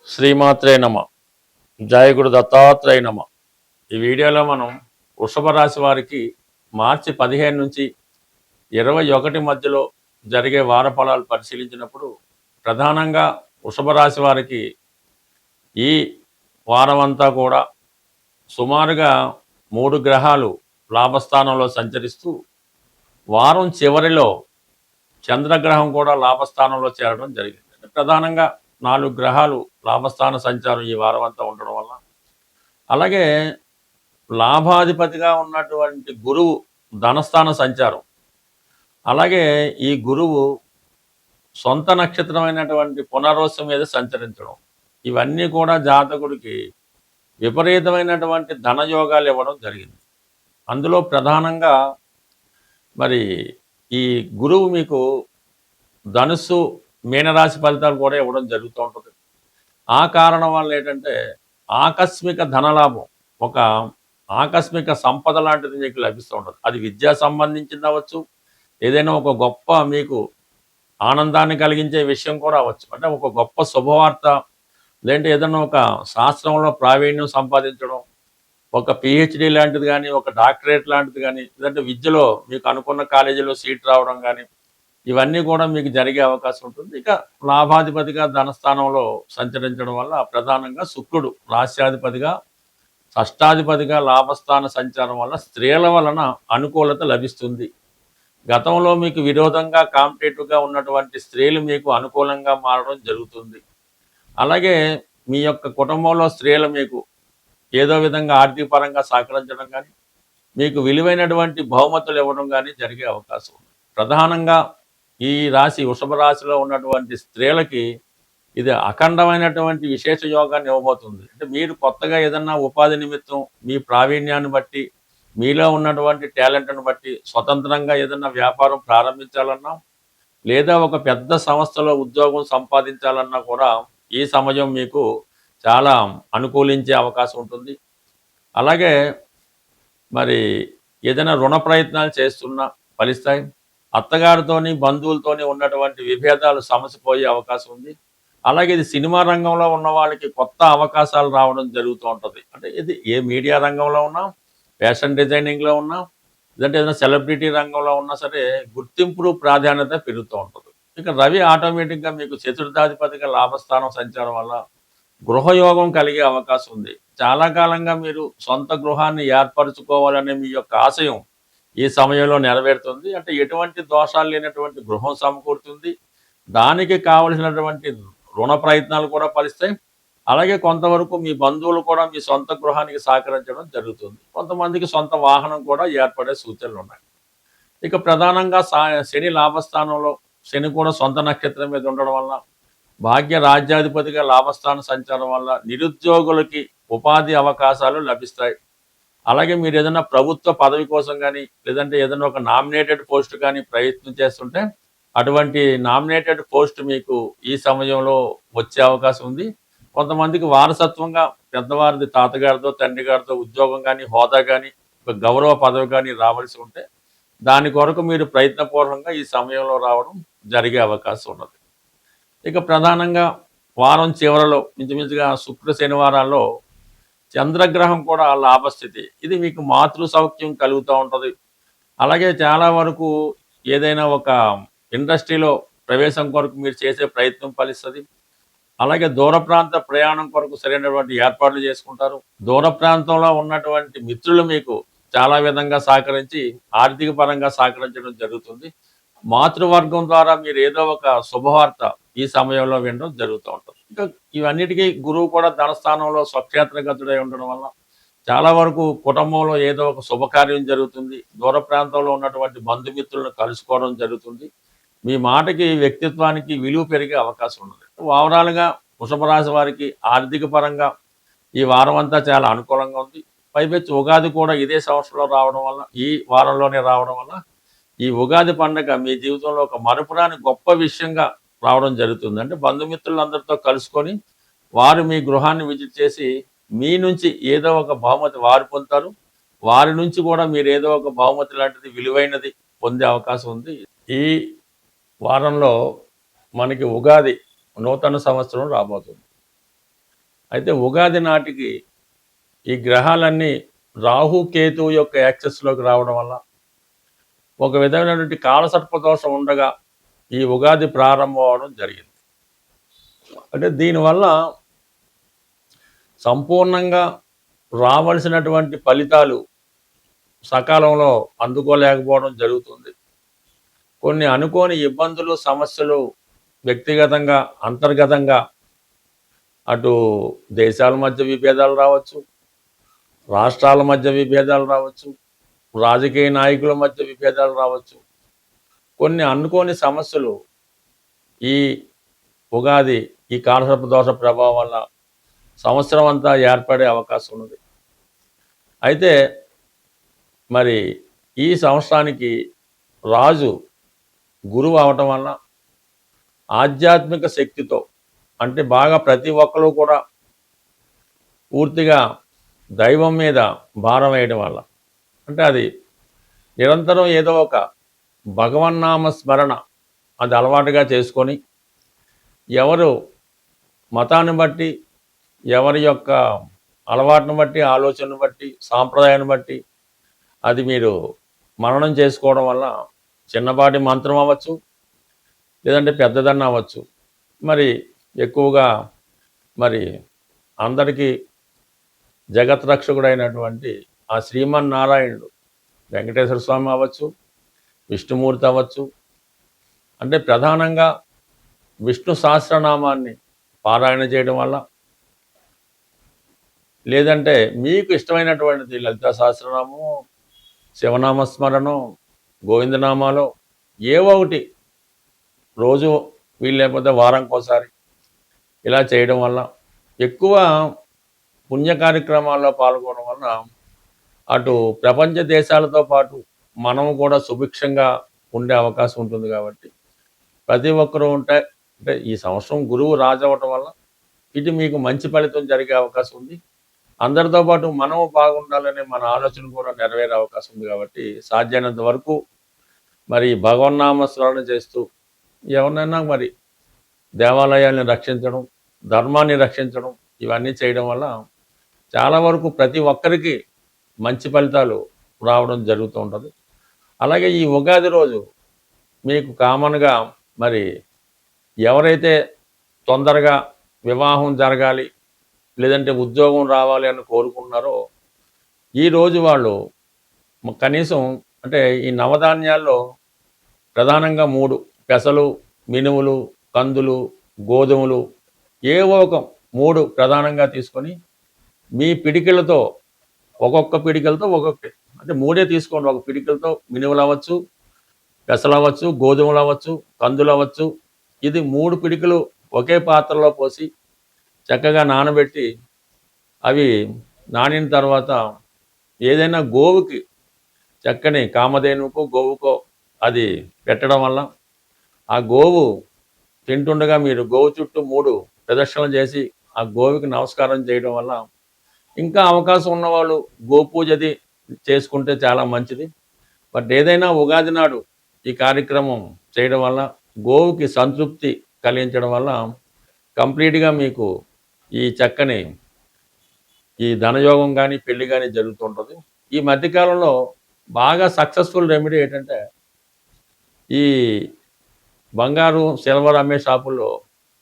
శ్రీమాత్రే నమ. జయ గురు దత్తాత్రేయ నమ. ఈ వీడియోలో మనం వృషభ రాశి వారికి మార్చి 15 నుంచి 21 మధ్యలో జరిగే వార ఫలాలు పరిశీలించినప్పుడు ప్రధానంగా వృషభ రాశి వారికి ఈ వారం అంతా కూడా సుమారుగా 3 గ్రహాలు లాభస్థానంలో సంచరిస్తూ వారం చివరిలో చంద్రగ్రహం కూడా లాభస్థానంలో చేరడం జరిగింది. ప్రధానంగా 4 గ్రహాలు లాభస్థాన సంచారం ఈ వారం అంతా ఉండడం వల్ల, అలాగే లాభాధిపతిగా ఉన్నటువంటి గురువు ధనస్థాన సంచారం, అలాగే ఈ గురువు సొంత నక్షత్రమైనటువంటి పునర్వసు మీద సంచరించడం, ఇవన్నీ కూడా జాతకుడికి విపరీతమైనటువంటి ధనయోగాలు ఇవ్వడం జరిగింది. అందులో ప్రధానంగా మరి ఈ గురువు మీకు ధనుస్సు మీనరాశి ఫలితాలు కూడా ఇవ్వడం జరుగుతూ ఉంటుంది. ఆ కారణం వల్ల ఏంటంటే ఆకస్మిక ధనలాభం, ఒక ఆకస్మిక సంపద లాంటిది మీకు లభిస్తూ ఉంటుంది. అది విద్యా సంబంధించింది అవ్వచ్చు, ఏదైనా ఒక గొప్ప మీకు ఆనందాన్ని కలిగించే విషయం కూడా అవ్వచ్చు. అంటే ఒక గొప్ప శుభవార్త, లేదంటే ఏదైనా ఒక శాస్త్రంలో ప్రావీణ్యం సంపాదించడం, ఒక పిహెచ్డి లాంటిది కానీ, ఒక డాక్టరేట్ లాంటిది కానీ, లేదంటే విద్యలో మీకు అనుకున్న కాలేజీలో సీట్ రావడం కానీ, ఇవన్నీ కూడా మీకు జరిగే అవకాశం ఉంటుంది. ఇక లాభాధిపతిగా ధనస్థానంలో సంచరించడం వల్ల ప్రధానంగా శుక్రుడు రాశ్యాధిపతిగా, షష్టాధిపతిగా లాభస్థాన సంచారం వల్ల స్త్రీల వలన అనుకూలత లభిస్తుంది. గతంలో మీకు విరోధంగా కాంపిటేటివ్గా ఉన్నటువంటి స్త్రీలు మీకు అనుకూలంగా మారడం జరుగుతుంది. అలాగే మీ యొక్క కుటుంబంలో స్త్రీలు మీకు ఏదో విధంగా ఆర్థిక పరంగా సహకరించడం కానీ, మీకు విలువైనటువంటి బహుమతులు ఇవ్వడం కానీ జరిగే అవకాశం ఉంది. ప్రధానంగా ఈ రాశి వృషభ రాశిలో ఉన్నటువంటి స్త్రీలకి ఇది అఖండమైనటువంటి విశేష యోగాన్ని ఇవ్వబోతుంది. అంటే మీరు కొత్తగా ఏదన్నా ఉపాధి నిమిత్తం మీ ప్రావీణ్యాన్ని బట్టి, మీలో ఉన్నటువంటి టాలెంట్ను బట్టి స్వతంత్రంగా ఏదన్నా వ్యాపారం ప్రారంభించాలన్నా, లేదా ఒక పెద్ద సంస్థలో ఉద్యోగం సంపాదించాలన్నా కూడా ఈ సమయం మీకు చాలా అనుకూలించే అవకాశం ఉంటుంది. అలాగే మరి ఏదైనా రుణ ప్రయత్నాలు చేస్తున్నా ఫలిస్తాయి. అత్తగారితోని బంధువులతోని ఉన్నటువంటి విభేదాలు సమసిపోయే అవకాశం ఉంది. అలాగే ఇది సినిమా రంగంలో ఉన్న వాళ్ళకి కొత్త అవకాశాలు రావడం జరుగుతూ ఉంటుంది. అంటే ఇది ఏ మీడియా రంగంలో ఉన్నా, ఫ్యాషన్ డిజైనింగ్లో ఉన్నా, లేదంటే ఏదైనా సెలబ్రిటీ రంగంలో ఉన్నా సరే గుర్తింపు ప్రాధాన్యత పెరుగుతూ ఉంటుంది. ఇక రవి ఆటోమేటిక్గా మీకు చతుర్థాధిపతిగా లాభస్థానం సంచారం వల్ల గృహయోగం కలిగే అవకాశం ఉంది. చాలా కాలంగా మీరు సొంత గృహాన్ని ఏర్పరచుకోవాలనే మీ యొక్క ఆశయం ఈ సమయంలో నెరవేరుతుంది. అంటే ఎటువంటి దోషాలు లేనటువంటి గృహం సమకూరుతుంది. దానికి కావలసినటువంటి రుణ ప్రయత్నాలు కూడా ఫలిస్తాయి. అలాగే కొంతవరకు మీ బంధువులు కూడా మీ సొంత గృహానికి సహకరించడం జరుగుతుంది. కొంతమందికి సొంత వాహనం కూడా ఏర్పడే సూచనలు ఉన్నాయి. ఇక ప్రధానంగా శని లాభస్థానంలో, శని కూడా సొంత నక్షత్రం మీద ఉండడం వల్ల, భాగ్య రాజ్యాధిపతిగా లాభస్థాన సంచారం వల్ల నిరుద్యోగులకి ఉపాధి అవకాశాలు లభిస్తాయి. అలాగే మీరు ఏదైనా ప్రభుత్వ పదవి కోసం కానీ, లేదంటే ఏదైనా ఒక నామినేటెడ్ పోస్ట్ కానీ ప్రయత్నం చేస్తుంటే అటువంటి నామినేటెడ్ పోస్ట్ మీకు ఈ సమయంలో వచ్చే అవకాశం ఉంది. కొంతమందికి వారసత్వంగా పెద్దవారిది, తాతగారితో తండ్రి గారితో ఉద్యోగం కానీ, హోదా కానీ, ఒక గౌరవ పదవి కానీ రావాల్సి ఉంటే దాని కొరకు మీరు ప్రయత్నపూర్వకంగా ఈ సమయంలో రావడం జరిగే అవకాశం ఉన్నది. ఇక ప్రధానంగా వారం చివరలో ఇంచుమించుగా శుక్ర శనివారాల్లో చంద్రగ్రహం కూడా లాభస్థితి. ఇది మీకు మాతృ సౌఖ్యం కలుగుతూ ఉంటుంది. అలాగే చాలా వరకు ఏదైనా ఒక ఇండస్ట్రీలో ప్రవేశం కొరకు మీరు చేసే ప్రయత్నం ఫలిస్తుంది. అలాగే దూర ప్రాంత ప్రయాణం కొరకు సరైనటువంటి ఏర్పాట్లు చేసుకుంటారు. దూర ప్రాంతంలో ఉన్నటువంటి మిత్రులు మీకు చాలా విధంగా సహకరించి ఆర్థిక పరంగా సహకరించడం జరుగుతుంది. మాతృవర్గం ద్వారా మీరు ఏదో ఒక శుభవార్త ఈ సమయంలో వినడం జరుగుతూ ఉంటుంది. ఇంకా ఇవన్నిటికీ గురువు కూడా ధనస్థానంలో స్వక్షేత్రగతుడై ఉండడం వల్ల చాలా వరకు కుటుంబంలో ఏదో ఒక శుభకార్యం జరుగుతుంది. దూర ప్రాంతంలో ఉన్నటువంటి బంధుమిత్రులను కలుసుకోవడం జరుగుతుంది. మీ మాటకి, వ్యక్తిత్వానికి విలువ పెరిగే అవకాశం ఉన్నది. ఓవరాల్గా వృషభ రాశి వారికి ఆర్థిక పరంగా ఈ వారం అంతా చాలా అనుకూలంగా ఉంది. పైపెచ్చు ఉగాది కూడా ఇదే సంవత్సరంలో రావడం వల్ల, ఈ వారంలోనే రావడం వల్ల ఈ ఉగాది పండుగ మీ జీవితంలో ఒక మరపురాని గొప్ప విషయంగా రావడం జరుగుతుంది. అంటే బంధుమిత్రులందరితో కలుసుకొని వారు మీ గృహాన్ని విజిట్ చేసి మీ నుంచి ఏదో ఒక బహుమతి వారు పొందుతారు. వారి నుంచి కూడా మీరు ఏదో ఒక బహుమతి లాంటిది విలువైనది పొందే అవకాశం ఉంది. ఈ వారంలో మనకి ఉగాది నూతన సంవత్సరం రాబోతుంది. అయితే ఉగాది నాటికి ఈ గ్రహాలన్నీ రాహు కేతువు యొక్క యాక్సెస్లోకి రావడం వల్ల ఒక విధమైనటువంటి కాలసర్పదోషం ఉండగా ఈ ఉగాది ప్రారంభం అవడం జరిగింది. అంటే దీనివల్ల సంపూర్ణంగా రావలసినటువంటి ఫలితాలు సకాలంలో అందుకోలేకపోవడం జరుగుతుంది. కొన్ని అనుకోని ఇబ్బందులు, సమస్యలు వ్యక్తిగతంగా, అంతర్గతంగా అటు దేశాల మధ్య విభేదాలు రావచ్చు, రాష్ట్రాల మధ్య విభేదాలు రావచ్చు, రాజకీయ నాయకుల మధ్య విభేదాలు రావచ్చు. కొన్ని అనుకోని సమస్యలు ఈ ఉగాది, ఈ కాలసర్పదోష ప్రభావం వల్ల సంవత్సరం అంతా ఏర్పడే అవకాశం ఉన్నది. అయితే మరి ఈ సంవత్సరానికి రాజు గురువు అవటం వల్ల ఆధ్యాత్మిక శక్తితో, అంటే బాగా ప్రతి ఒక్కరు కూడా పూర్తిగా దైవం మీద భారం వేయడం వల్ల, అంటే అది నిరంతరం ఏదో ఒక భగవన్నామ స్మరణ అది అలవాటుగా చేసుకొని, ఎవరు మతాన్ని బట్టి, ఎవరి యొక్క అలవాటును బట్టి, ఆలోచనను బట్టి, సాంప్రదాయాన్ని బట్టి అది మీరు మననం చేసుకోవడం వల్ల చిన్నపాటి మంత్రం అవ్వచ్చు, లేదంటే పెద్దదన్న అవ్వచ్చు, మరి ఎక్కువగా మరి అందరికీ జగత్ రక్షకుడైనటువంటి ఆ శ్రీమన్నారాయణుడు వెంకటేశ్వర స్వామి అవ్వచ్చు, విష్ణుమూర్తి అవ్వచ్చు, అంటే ప్రధానంగా విష్ణు సహస్రనామాన్ని పారాయణ చేయడం వల్ల, లేదంటే మీకు ఇష్టమైనటువంటిది లలితా సహస్రనామం, శివనామస్మరణం, గోవిందనామాలో ఏవో ఒకటి రోజు వీలు లేకపోతే వారంకోసారి ఇలా చేయడం వల్ల, ఎక్కువ పుణ్య కార్యక్రమాల్లో పాల్గొనడం వల్ల అటు ప్రపంచ దేశాలతో పాటు మనము కూడా సుభిక్షంగా ఉండే అవకాశం ఉంటుంది. కాబట్టి ప్రతి ఒక్కరూ అంటే ఈ సంవత్సరం గురువు రాజవటం వల్ల ఇటు మీకు మంచి ఫలితం జరిగే అవకాశం ఉంది. అందరితో పాటు మనము బాగుండాలనే మన ఆలోచన కూడా నెరవేరే అవకాశం ఉంది. కాబట్టి సాధ్యమైనంత వరకు మరి భగవన్నామ స్మరణ చేస్తూ ఎవరినైనా మరి దేవాలయాల్ని రక్షించడం, ధర్మాన్ని రక్షించడం, ఇవన్నీ చేయడం వల్ల చాలా వరకు ప్రతి ఒక్కరికి మంచి ఫలితాలు రావడం జరుగుతూ ఉంటుంది. అలాగే ఈ ఉగాది రోజు మీకు కామన్గా మరి ఎవరైతే తొందరగా వివాహం జరగాలి, లేదంటే ఉద్యోగం రావాలి అని కోరుకుంటున్నారో, ఈరోజు వాళ్ళు కనీసం అంటే ఈ నవధాన్యాల్లో ప్రధానంగా 3 పెసలు, మినుములు, కందులు, గోధుమలు ఏవో ఒక 3 ప్రధానంగా తీసుకొని మీ పిడికిళ్ళతో ఒక్కొక్క పిడికిలతో ఒక్కొక్కటి, అంటే 3 తీసుకోండి. ఒక పిడికిలతో మినుములు అవ్వచ్చు, పెసలు అవ్వచ్చు, గోధుమలు అవ్వచ్చు, కందులు అవ్వచ్చు. ఇది 3 పిడికలు ఒకే పాత్రలో పోసి చక్కగా నానబెట్టి, అవి నానిన తర్వాత ఏదైనా గోవుకి, చక్కని కామధేనుకో గోవుకో అది పెట్టడం వల్ల ఆ గోవు తింటుండగా మీరు గోవు చుట్టూ 3 ప్రదక్షిణలు చేసి ఆ గోవుకి నమస్కారం చేయడం వల్ల, ఇంకా అవకాశం ఉన్నవాళ్ళు గోపూజది చేసుకుంటే చాలా మంచిది. బట్ ఏదైనా ఉగాది నాడు ఈ కార్యక్రమం చేయడం వల్ల గోవుకి సంతృప్తి కలిగించడం వల్ల కంప్లీట్గా మీకు ఈ చక్కని ఈ ధనయోగం కానీ, పెళ్లి కానీ జరుగుతుంటుంది. ఈ మధ్యకాలంలో బాగా సక్సెస్ఫుల్ రెమెడీ ఏంటంటే, ఈ బంగారు, సిల్వర్ అమ్మే షాపుల్లో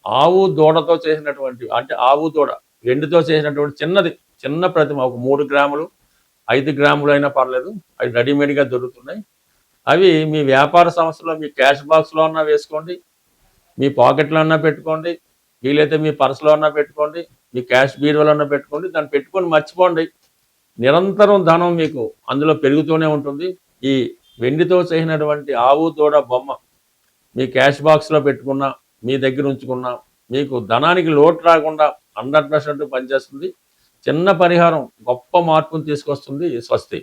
ఆవు దూడతో చేసినటువంటి, అంటే ఆవు దూడ వెండితో చేసినటువంటి చిన్న ప్రతిమ, ఒక 3 గ్రాములు 5 గ్రాములు అయినా పర్లేదు, అవి రెడీమేడ్గా దొరుకుతున్నాయి. అవి మీ వ్యాపార సంస్థలో మీ క్యాష్ బాక్స్లో అన్నా వేసుకోండి, మీ పాకెట్లో అన్నా పెట్టుకోండి, వీలైతే మీ పర్సులో అన్నా పెట్టుకోండి, మీ క్యాష్ బీరువాలో అన్నా పెట్టుకోండి. దాన్ని పెట్టుకొని మర్చిపోండి, నిరంతరం ధనం మీకు అందులో పెరుగుతూనే ఉంటుంది. ఈ వెండితో చేసినటువంటి ఆవు దూడ బొమ్మ మీ క్యాష్ బాక్స్లో పెట్టుకున్నా, మీ దగ్గర ఉంచుకున్నా, మీకు ధనానికి లోటు రాకుండా 100% పనిచేస్తుంది. చిన్న పరిహారం గొప్ప మార్పును తీసుకొస్తుంది. స్వస్తి.